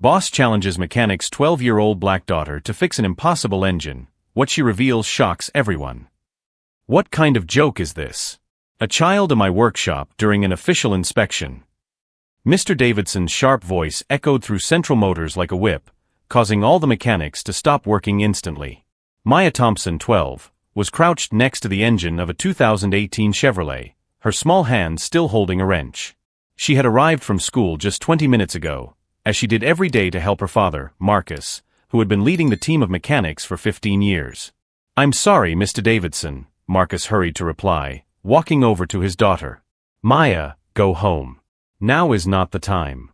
Boss challenges mechanic's 12-year-old black daughter to fix an impossible engine. What she reveals shocks everyone. What kind of joke is this? A child in my workshop during an official inspection. Mr. Davidson's sharp voice echoed through Central Motors like a whip, causing all the mechanics to stop working instantly. Maya Thompson, 12, was crouched next to the engine of a 2018 Chevrolet, her small hand still holding a wrench. She had arrived from school just 20 minutes ago, as she did every day to help her father, Marcus, who had been leading the team of mechanics for 15 years. "I'm sorry, Mr. Davidson," Marcus hurried to reply, walking over to his daughter. "Maya, go home. Now is not the time."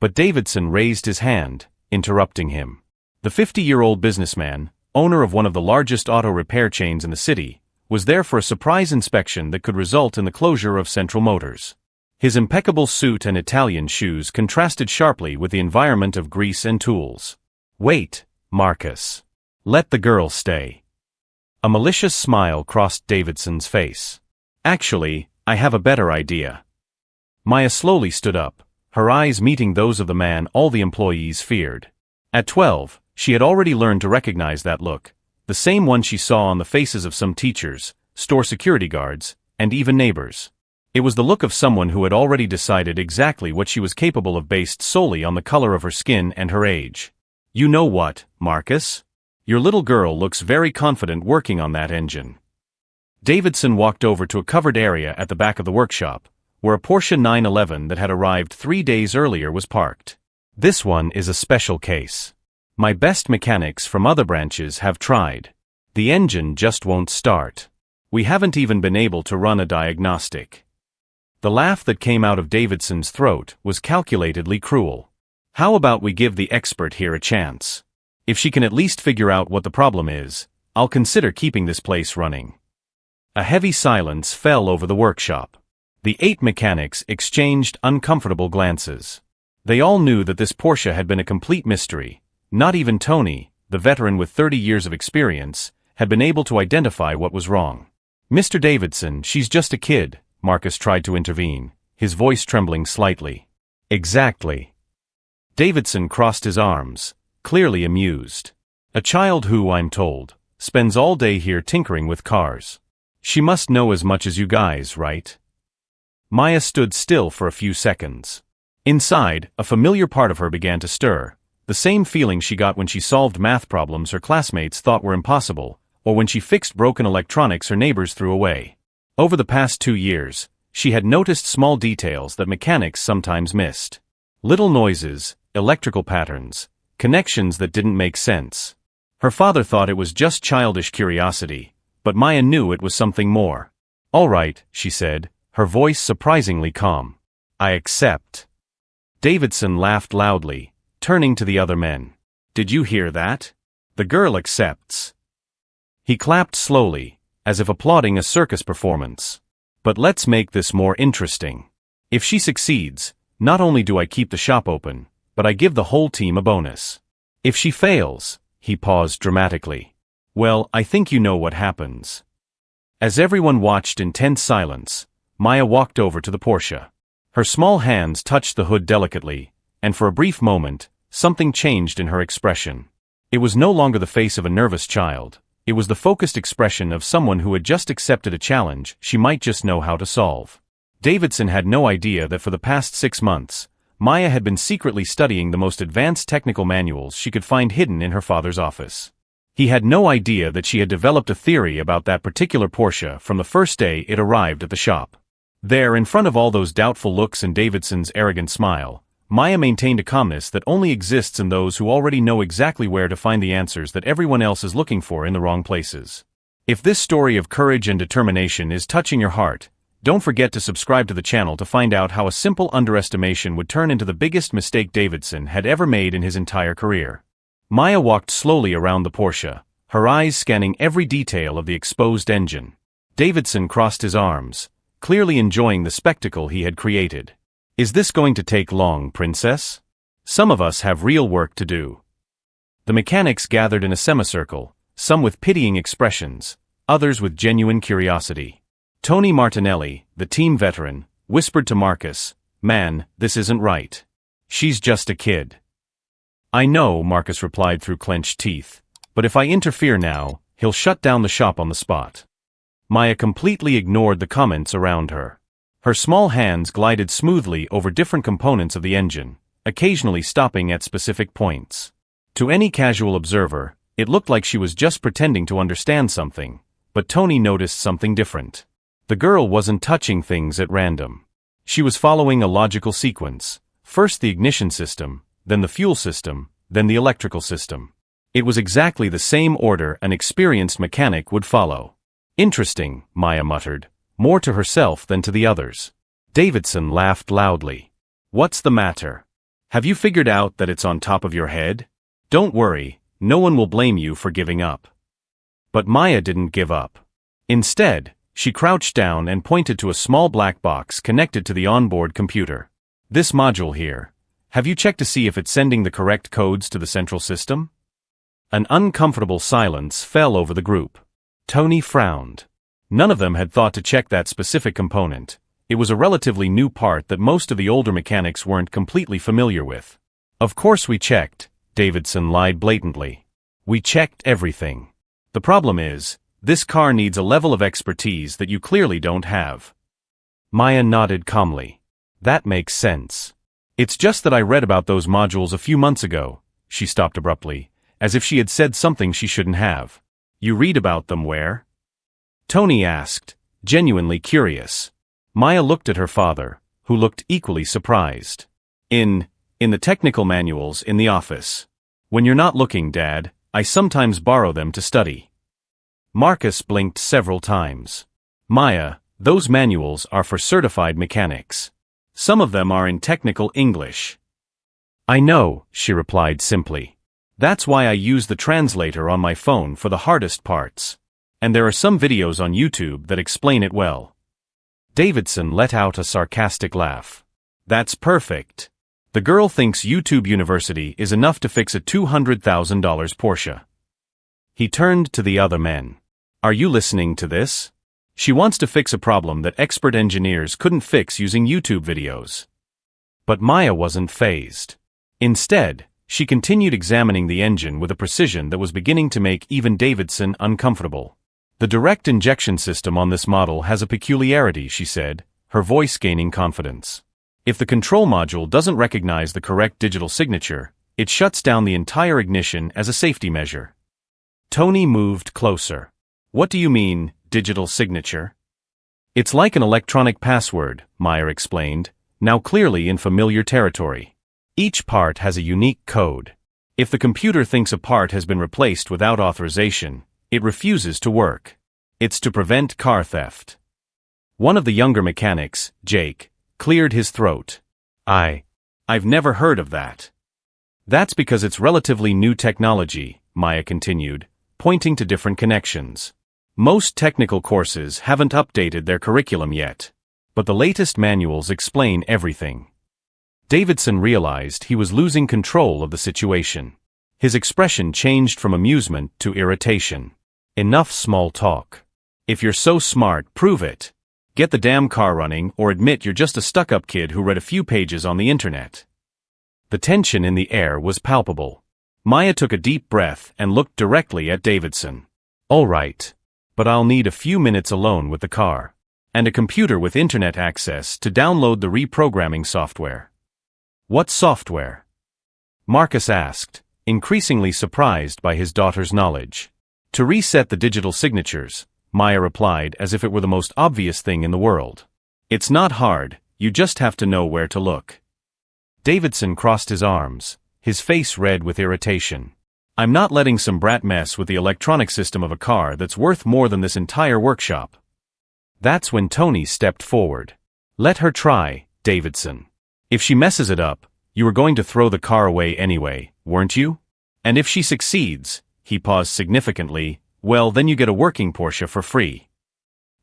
But Davidson raised his hand, interrupting him. The 50-year-old businessman, owner of one of the largest auto repair chains in the city, was there for a surprise inspection that could result in the closure of Central Motors. His impeccable suit and Italian shoes contrasted sharply with the environment of grease and tools. "Wait, Marcus. Let the girl stay." A malicious smile crossed Davidson's face. "Actually, I have a better idea." Maya slowly stood up, her eyes meeting those of the man all the employees feared. At 12, she had already learned to recognize that look, the same one she saw on the faces of some teachers, store security guards, and even neighbors. It was the look of someone who had already decided exactly what she was capable of based solely on the color of her skin and her age. "You know what, Marcus? Your little girl looks very confident working on that engine." Davidson walked over to a covered area at the back of the workshop, where a Porsche 911 that had arrived 3 days earlier was parked. "This one is a special case. My best mechanics from other branches have tried. The engine just won't start. We haven't even been able to run a diagnostic." The laugh that came out of Davidson's throat was calculatedly cruel. "How about we give the expert here a chance? If she can at least figure out what the problem is, I'll consider keeping this place running." A heavy silence fell over the workshop. The 8 mechanics exchanged uncomfortable glances. They all knew that this Porsche had been a complete mystery. Not even Tony, the veteran with 30 years of experience, had been able to identify what was wrong. "Mr. Davidson, she's just a kid," Marcus tried to intervene, his voice trembling slightly. "Exactly." Davidson crossed his arms, clearly amused. "A child who, I'm told, spends all day here tinkering with cars. She must know as much as you guys, right?" Maya stood still for a few seconds. Inside, a familiar part of her began to stir, the same feeling she got when she solved math problems her classmates thought were impossible, or when she fixed broken electronics her neighbors threw away. Over the past 2 years, she had noticed small details that mechanics sometimes missed. Little noises, electrical patterns, connections that didn't make sense. Her father thought it was just childish curiosity, but Maya knew it was something more. "All right," she said, her voice surprisingly calm. "I accept." Davidson laughed loudly, turning to the other men. "Did you hear that? The girl accepts." He clapped slowly, as if applauding a circus performance. "But let's make this more interesting. If she succeeds, not only do I keep the shop open, but I give the whole team a bonus. If she fails," he paused dramatically, "well, I think you know what happens." As everyone watched in tense silence, Maya walked over to the Porsche. Her small hands touched the hood delicately, and for a brief moment, something changed in her expression. It was no longer the face of a nervous child. It was the focused expression of someone who had just accepted a challenge she might just know how to solve. Davidson had no idea that for the past 6 months, Maya had been secretly studying the most advanced technical manuals she could find hidden in her father's office. He had no idea that she had developed a theory about that particular Porsche from the first day it arrived at the shop. There, in front of all those doubtful looks and Davidson's arrogant smile, Maya maintained a calmness that only exists in those who already know exactly where to find the answers that everyone else is looking for in the wrong places. If this story of courage and determination is touching your heart, don't forget to subscribe to the channel to find out how a simple underestimation would turn into the biggest mistake Davidson had ever made in his entire career. Maya walked slowly around the Porsche, her eyes scanning every detail of the exposed engine. Davidson crossed his arms, clearly enjoying the spectacle he had created. "Is this going to take long, Princess? Some of us have real work to do." The mechanics gathered in a semicircle, some with pitying expressions, others with genuine curiosity. Tony Martinelli, the team veteran, whispered to Marcus, "Man, this isn't right. She's just a kid." I know, Marcus replied through clenched teeth, but if I interfere now, he'll shut down the shop on the spot. Maya completely ignored the comments around her. Her small hands glided smoothly over different components of the engine, occasionally stopping at specific points. To any casual observer, it looked like she was just pretending to understand something, but Tony noticed something different. The girl wasn't touching things at random. She was following a logical sequence, first the ignition system, then the fuel system, then the electrical system. It was exactly the same order an experienced mechanic would follow. Interesting, Maya muttered, more to herself than to the others. Davidson laughed loudly. What's the matter? Have you figured out that it's on top of your head? Don't worry, no one will blame you for giving up. But Maya didn't give up. Instead, she crouched down and pointed to a small black box connected to the onboard computer. This module here. Have you checked to see if it's sending the correct codes to the central system? An uncomfortable silence fell over the group. Tony frowned. None of them had thought to check that specific component. It was a relatively new part that most of the older mechanics weren't completely familiar with. Of course we checked, Davidson lied blatantly. We checked everything. The problem is, this car needs a level of expertise that you clearly don't have. Maya nodded calmly. That makes sense. It's just that I read about those modules a few months ago. She stopped abruptly, as if she had said something she shouldn't have. You read about them where? Tony asked, genuinely curious. Maya looked at her father, who looked equally surprised. In the technical manuals in the office. When you're not looking, Dad, I sometimes borrow them to study. Marcus blinked several times. Maya, those manuals are for certified mechanics. Some of them are in technical English. I know, she replied simply. That's why I use the translator on my phone for the hardest parts. And there are some videos on YouTube that explain it well. Davidson let out a sarcastic laugh. That's perfect. The girl thinks YouTube University is enough to fix a $200,000 Porsche. He turned to the other men. Are you listening to this? She wants to fix a problem that expert engineers couldn't fix using YouTube videos. But Maya wasn't fazed. Instead, she continued examining the engine with a precision that was beginning to make even Davidson uncomfortable. The direct injection system on this model has a peculiarity, she said, her voice gaining confidence. If the control module doesn't recognize the correct digital signature, it shuts down the entire ignition as a safety measure. Tony moved closer. What do you mean, digital signature? It's like an electronic password, Maya explained, now clearly in familiar territory. Each part has a unique code. If the computer thinks a part has been replaced without authorization, it refuses to work. It's to prevent car theft. One of the younger mechanics, Jake, cleared his throat. I've never heard of that. That's because it's relatively new technology, Maya continued, pointing to different connections. Most technical courses haven't updated their curriculum yet, but the latest manuals explain everything. Davidson realized he was losing control of the situation. His expression changed from amusement to irritation. Enough small talk. If you're so smart, prove it. Get the damn car running or admit you're just a stuck-up kid who read a few pages on the internet. The tension in the air was palpable. Maya took a deep breath and looked directly at Davidson. All right, but I'll need a few minutes alone with the car. And a computer with internet access to download the reprogramming software. What software? Marcus asked, increasingly surprised by his daughter's knowledge. To reset the digital signatures, Maya replied as if it were the most obvious thing in the world. It's not hard, you just have to know where to look. Davidson crossed his arms, his face red with irritation. I'm not letting some brat mess with the electronic system of a car that's worth more than this entire workshop. That's when Tony stepped forward. Let her try, Davidson. If she messes it up, you were going to throw the car away anyway, weren't you? And if she succeeds, he paused significantly, well then you get a working Porsche for free.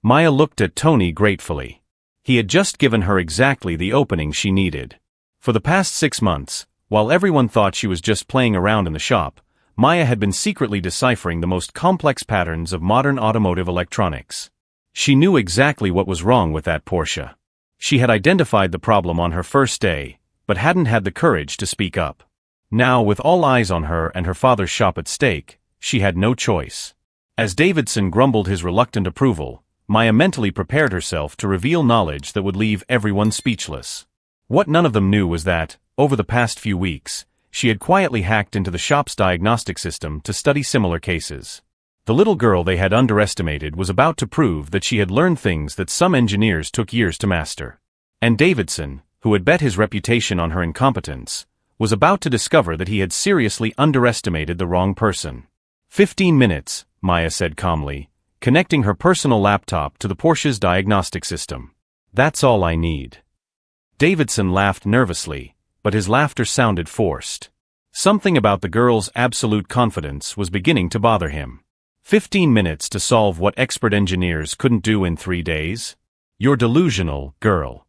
Maya looked at Tony gratefully. He had just given her exactly the opening she needed. For the past 6 months, while everyone thought she was just playing around in the shop, Maya had been secretly deciphering the most complex patterns of modern automotive electronics. She knew exactly what was wrong with that Porsche. She had identified the problem on her first day, but hadn't had the courage to speak up. Now, with all eyes on her and her father's shop at stake, she had no choice. As Davidson grumbled his reluctant approval, Maya mentally prepared herself to reveal knowledge that would leave everyone speechless. What none of them knew was that, over the past few weeks, she had quietly hacked into the shop's diagnostic system to study similar cases. The little girl they had underestimated was about to prove that she had learned things that some engineers took years to master. And Davidson, who had bet his reputation on her incompetence, was about to discover that he had seriously underestimated the wrong person. 15 minutes, Maya said calmly, connecting her personal laptop to the Porsche's diagnostic system. That's all I need. Davidson laughed nervously, but his laughter sounded forced. Something about the girl's absolute confidence was beginning to bother him. 15 minutes to solve what expert engineers couldn't do in 3 days? You're delusional, girl.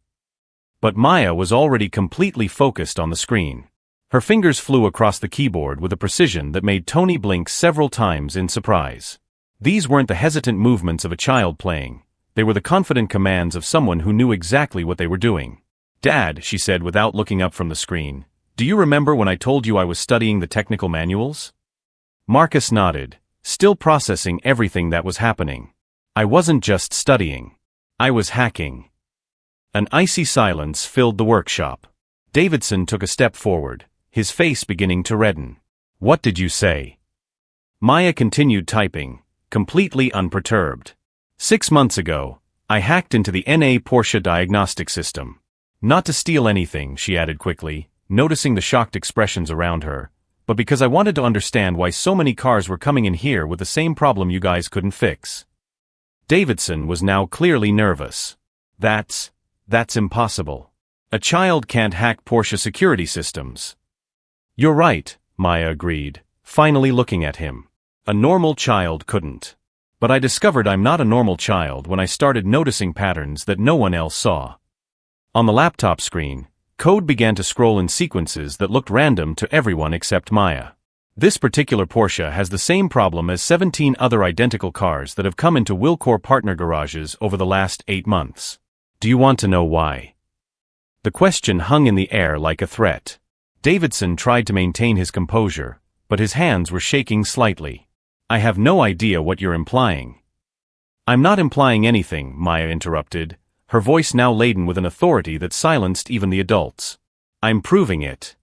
But Maya was already completely focused on the screen. Her fingers flew across the keyboard with a precision that made Tony blink several times in surprise. These weren't the hesitant movements of a child playing. They were the confident commands of someone who knew exactly what they were doing. Dad, she said without looking up from the screen, do you remember when I told you I was studying the technical manuals? Marcus nodded, still processing everything that was happening. I wasn't just studying. I was hacking. An icy silence filled the workshop. Davidson took a step forward, his face beginning to redden. What did you say? Maya continued typing, completely unperturbed. 6 months ago, I hacked into the NA Porsche diagnostic system. Not to steal anything, she added quickly, noticing the shocked expressions around her, but because I wanted to understand why so many cars were coming in here with the same problem you guys couldn't fix. Davidson was now clearly nervous. That's impossible. A child can't hack Porsche security systems. You're right, Maya agreed, finally looking at him. A normal child couldn't. But I discovered I'm not a normal child when I started noticing patterns that no one else saw. On the laptop screen, code began to scroll in sequences that looked random to everyone except Maya. This particular Porsche has the same problem as 17 other identical cars that have come into Wilcor partner garages over the last 8 months. Do you want to know why? The question hung in the air like a threat. Davidson tried to maintain his composure, but his hands were shaking slightly. I have no idea what you're implying. I'm not implying anything, Maya interrupted, her voice now laden with an authority that silenced even the adults. I'm proving it.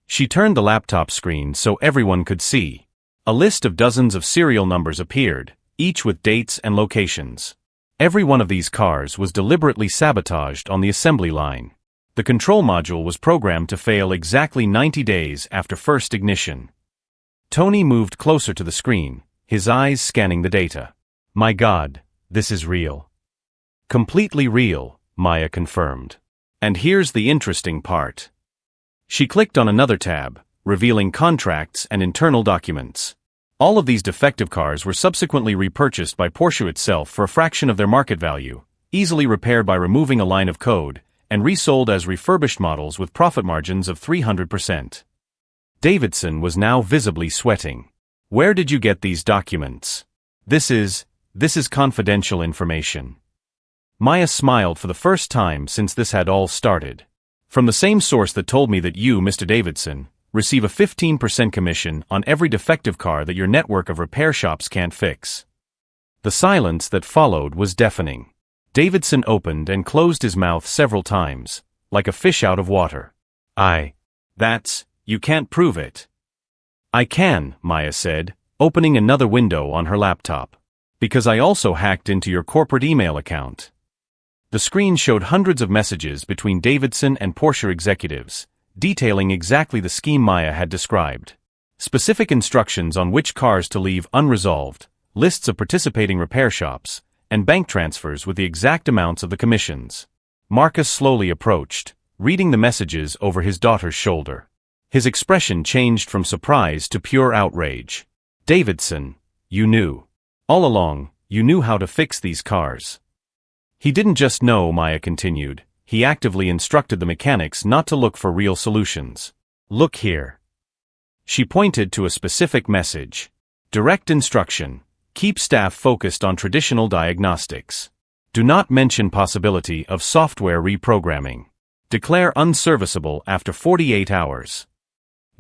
She turned the laptop screen so everyone could see. A list of dozens of serial numbers appeared, each with dates and locations. Every one of these cars was deliberately sabotaged on the assembly line. The control module was programmed to fail exactly 90 days after first ignition. Tony moved closer to the screen, his eyes scanning the data. My God, this is real. Completely real, Maya confirmed. And here's the interesting part. She clicked on another tab, revealing contracts and internal documents. All of these defective cars were subsequently repurchased by Porsche itself for a fraction of their market value, easily repaired by removing a line of code, and resold as refurbished models with profit margins of 300%. Davidson was now visibly sweating. Where did you get these documents? This is confidential information. Maya smiled for the first time since this had all started. From the same source that told me that you, Mr. Davidson, receive a 15% commission on every defective car that your network of repair shops can't fix. The silence that followed was deafening. Davidson opened and closed his mouth several times, like a fish out of water. You can't prove it. I can, Maya said, opening another window on her laptop. Because I also hacked into your corporate email account. The screen showed hundreds of messages between Davidson and Porsche executives, detailing exactly the scheme Maya had described. Specific instructions on which cars to leave unresolved, lists of participating repair shops, and bank transfers with the exact amounts of the commissions. Marcus slowly approached, reading the messages over his daughter's shoulder. His expression changed from surprise to pure outrage. Davidson, you knew. All along, you knew how to fix these cars. He didn't just know, Maya continued, he actively instructed the mechanics not to look for real solutions. Look here. She pointed to a specific message. Direct instruction. Keep staff focused on traditional diagnostics. Do not mention possibility of software reprogramming. Declare unserviceable after 48 hours.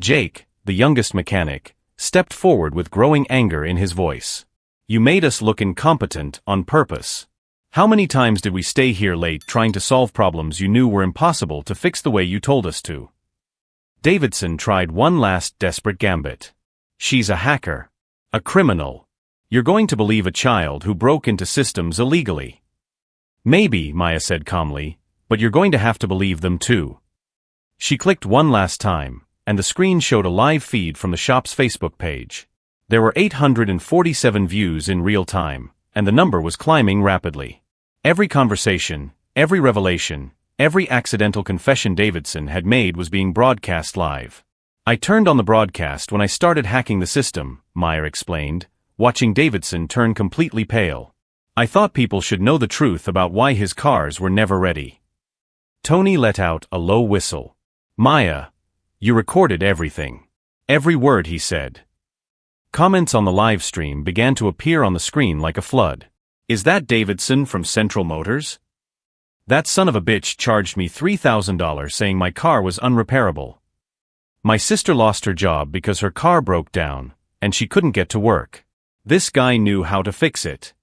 Jake, the youngest mechanic, stepped forward with growing anger in his voice. You made us look incompetent on purpose. How many times did we stay here late trying to solve problems you knew were impossible to fix the way you told us to? Davidson tried one last desperate gambit. She's a hacker. A criminal. You're going to believe a child who broke into systems illegally. Maybe, Maya said calmly, but you're going to have to believe them too. She clicked one last time, and the screen showed a live feed from the shop's Facebook page. There were 847 views in real time, and the number was climbing rapidly. Every conversation, every revelation, every accidental confession Davidson had made was being broadcast live. I turned on the broadcast when I started hacking the system, Meyer explained, watching Davidson turn completely pale. I thought people should know the truth about why his cars were never ready. Tony let out a low whistle. Maya, you recorded everything. Every word he said. Comments on the live stream began to appear on the screen like a flood. Is that Davidson from Central Motors? That son of a bitch charged me $3,000 saying my car was unrepairable. My sister lost her job because her car broke down, and she couldn't get to work. This guy knew how to fix it.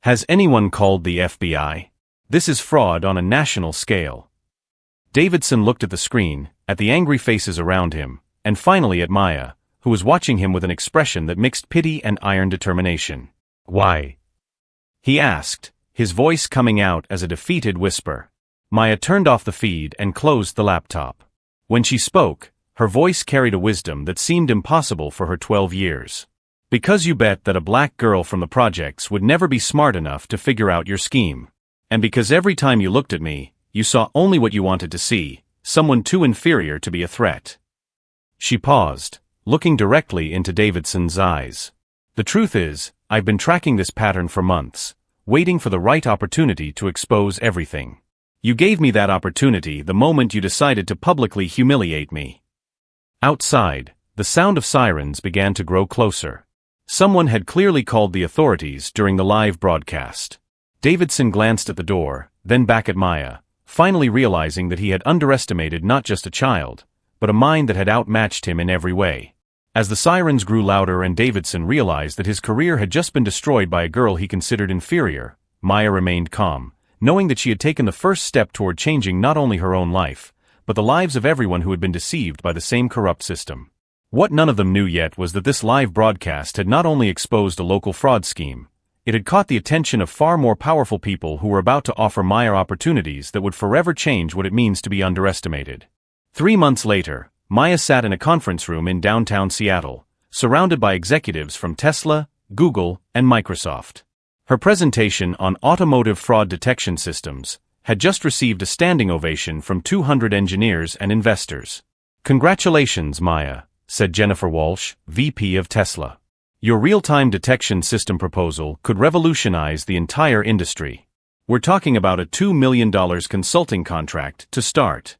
Has anyone called the FBI? This is fraud on a national scale. Davidson looked at the screen, at the angry faces around him, and finally at Maya, who was watching him with an expression that mixed pity and iron determination. Why? He asked, his voice coming out as a defeated whisper. Maya turned off the feed and closed the laptop. When she spoke, her voice carried a wisdom that seemed impossible for her 12 years. Because you bet that a black girl from the projects would never be smart enough to figure out your scheme. And because every time you looked at me, you saw only what you wanted to see, someone too inferior to be a threat. She paused, looking directly into Davidson's eyes. The truth is, I've been tracking this pattern for months, waiting for the right opportunity to expose everything. You gave me that opportunity the moment you decided to publicly humiliate me. Outside, the sound of sirens began to grow closer. Someone had clearly called the authorities during the live broadcast. Davidson glanced at the door, then back at Maya, finally realizing that he had underestimated not just a child, but a mind that had outmatched him in every way. As the sirens grew louder and Davidson realized that his career had just been destroyed by a girl he considered inferior, Maya remained calm, knowing that she had taken the first step toward changing not only her own life, but the lives of everyone who had been deceived by the same corrupt system. What none of them knew yet was that this live broadcast had not only exposed a local fraud scheme, it had caught the attention of far more powerful people who were about to offer Maya opportunities that would forever change what it means to be underestimated. 3 months later, Maya sat in a conference room in downtown Seattle, surrounded by executives from Tesla, Google, and Microsoft. Her presentation on automotive fraud detection systems had just received a standing ovation from 200 engineers and investors. Congratulations, Maya, said Jennifer Walsh, VP of Tesla. Your real-time detection system proposal could revolutionize the entire industry. We're talking about a $2 million consulting contract to start.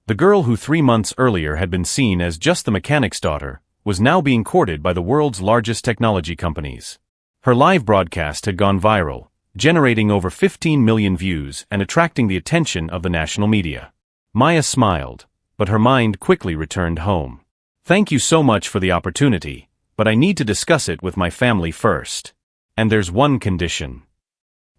The girl who 3 months earlier had been seen as just the mechanic's daughter was now being courted by the world's largest technology companies. Her live broadcast had gone viral, generating over 15 million views and attracting the attention of the national media. Maya smiled, but her mind quickly returned home. Thank you so much for the opportunity, but I need to discuss it with my family first. And there's one condition.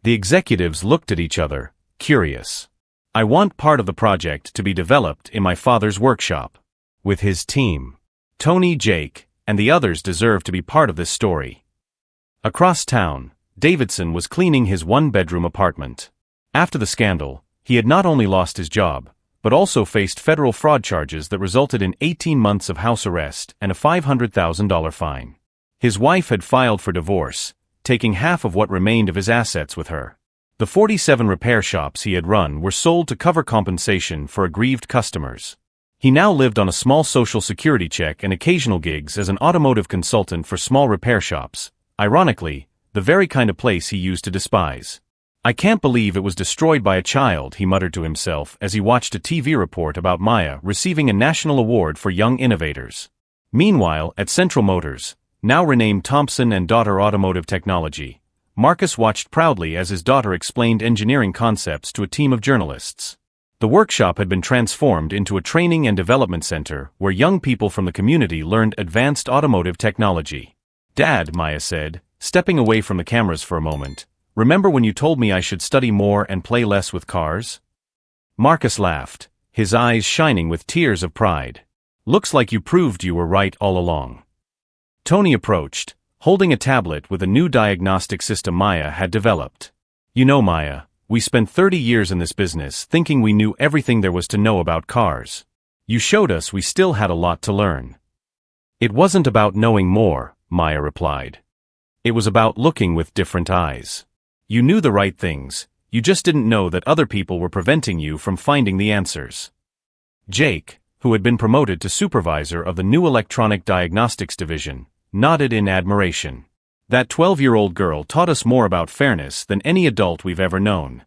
The executives looked at each other, curious. I want part of the project to be developed in my father's workshop. With his team. Tony, Jake, and the others deserve to be part of this story. Across town, Davidson was cleaning his one-bedroom apartment. After the scandal, he had not only lost his job, but also faced federal fraud charges that resulted in 18 months of house arrest and a $500,000 fine. His wife had filed for divorce, taking half of what remained of his assets with her. The 47 repair shops he had run were sold to cover compensation for aggrieved customers. He now lived on a small social security check and occasional gigs as an automotive consultant for small repair shops, ironically, the very kind of place he used to despise. I can't believe it was destroyed by a child, he muttered to himself as he watched a TV report about Maya receiving a national award for young innovators. Meanwhile, at Central Motors, now renamed Thompson and Daughter Automotive Technology, Marcus watched proudly as his daughter explained engineering concepts to a team of journalists. The workshop had been transformed into a training and development center where young people from the community learned advanced automotive technology. "Dad," Maya said, stepping away from the cameras for a moment, "remember when you told me I should study more and play less with cars?" Marcus laughed, his eyes shining with tears of pride. "Looks like you proved you were right all along." Tony approached, holding a tablet with a new diagnostic system Maya had developed. "You know, Maya, we spent 30 years in this business thinking we knew everything there was to know about cars. You showed us we still had a lot to learn." "It wasn't about knowing more," Maya replied. "It was about looking with different eyes. You knew the right things, you just didn't know that other people were preventing you from finding the answers." Jake, who had been promoted to supervisor of the new electronic diagnostics division, nodded in admiration. "That 12-year-old girl taught us more about fairness than any adult we've ever known."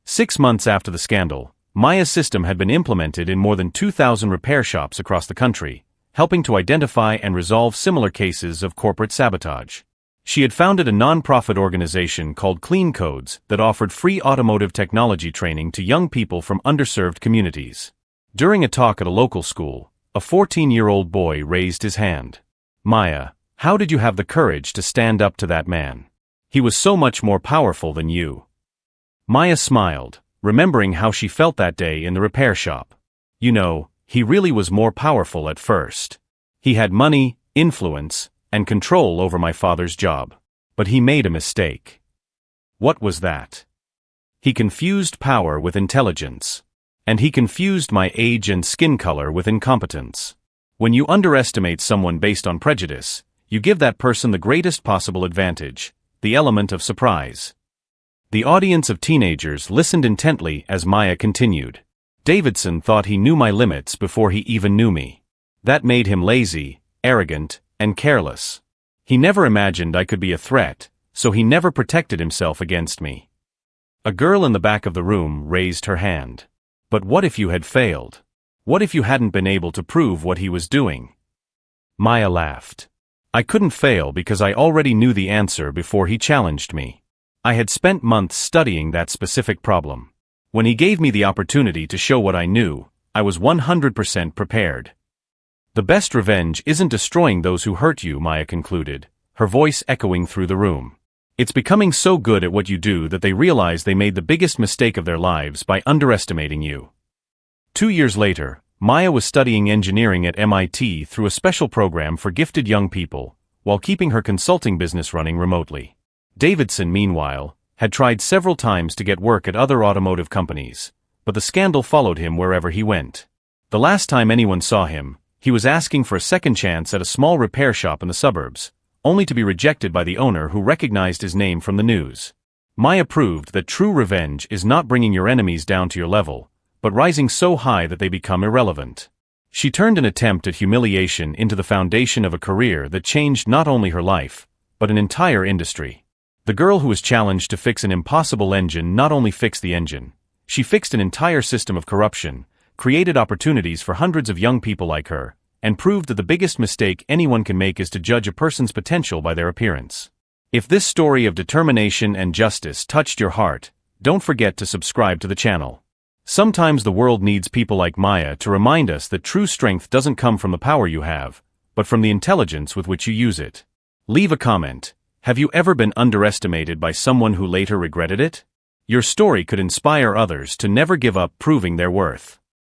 6 months after the scandal, Maya's system had been implemented in more than 2,000 repair shops across the country, helping to identify and resolve similar cases of corporate sabotage. She had founded a non-profit organization called Clean Codes that offered free automotive technology training to young people from underserved communities. During a talk at a local school, a 14-year-old boy raised his hand. "Maya, how did you have the courage to stand up to that man? He was so much more powerful than you." Maya smiled, remembering how she felt that day in the repair shop. "You know, he really was more powerful at first. He had money, influence, and control over my father's job. But he made a mistake." "What was that?" "He confused power with intelligence. And he confused my age and skin color with incompetence. When you underestimate someone based on prejudice, you give that person the greatest possible advantage, the element of surprise." The audience of teenagers listened intently as Maya continued. "Davidson thought he knew my limits before he even knew me. That made him lazy, arrogant, and careless. He never imagined I could be a threat, so he never protected himself against me." A girl in the back of the room raised her hand. "But what if you had failed? What if you hadn't been able to prove what he was doing?" Maya laughed. "I couldn't fail because I already knew the answer before he challenged me. I had spent months studying that specific problem. When he gave me the opportunity to show what I knew, I was 100% prepared." "The best revenge isn't destroying those who hurt you," Maya concluded, her voice echoing through the room. "It's becoming so good at what you do that they realize they made the biggest mistake of their lives by underestimating you." 2 years later, Maya was studying engineering at MIT through a special program for gifted young people, while keeping her consulting business running remotely. Davidson, meanwhile, had tried several times to get work at other automotive companies, but the scandal followed him wherever he went. The last time anyone saw him, he was asking for a second chance at a small repair shop in the suburbs, only to be rejected by the owner who recognized his name from the news. Maya proved that true revenge is not bringing your enemies down to your level, but rising so high that they become irrelevant. She turned an attempt at humiliation into the foundation of a career that changed not only her life, but an entire industry. The girl who was challenged to fix an impossible engine not only fixed the engine, she fixed an entire system of corruption, created opportunities for hundreds of young people like her, and proved that the biggest mistake anyone can make is to judge a person's potential by their appearance. If this story of determination and justice touched your heart, don't forget to subscribe to the channel. Sometimes the world needs people like Maya to remind us that true strength doesn't come from the power you have, but from the intelligence with which you use it. Leave a comment. Have you ever been underestimated by someone who later regretted it? Your story could inspire others to never give up proving their worth.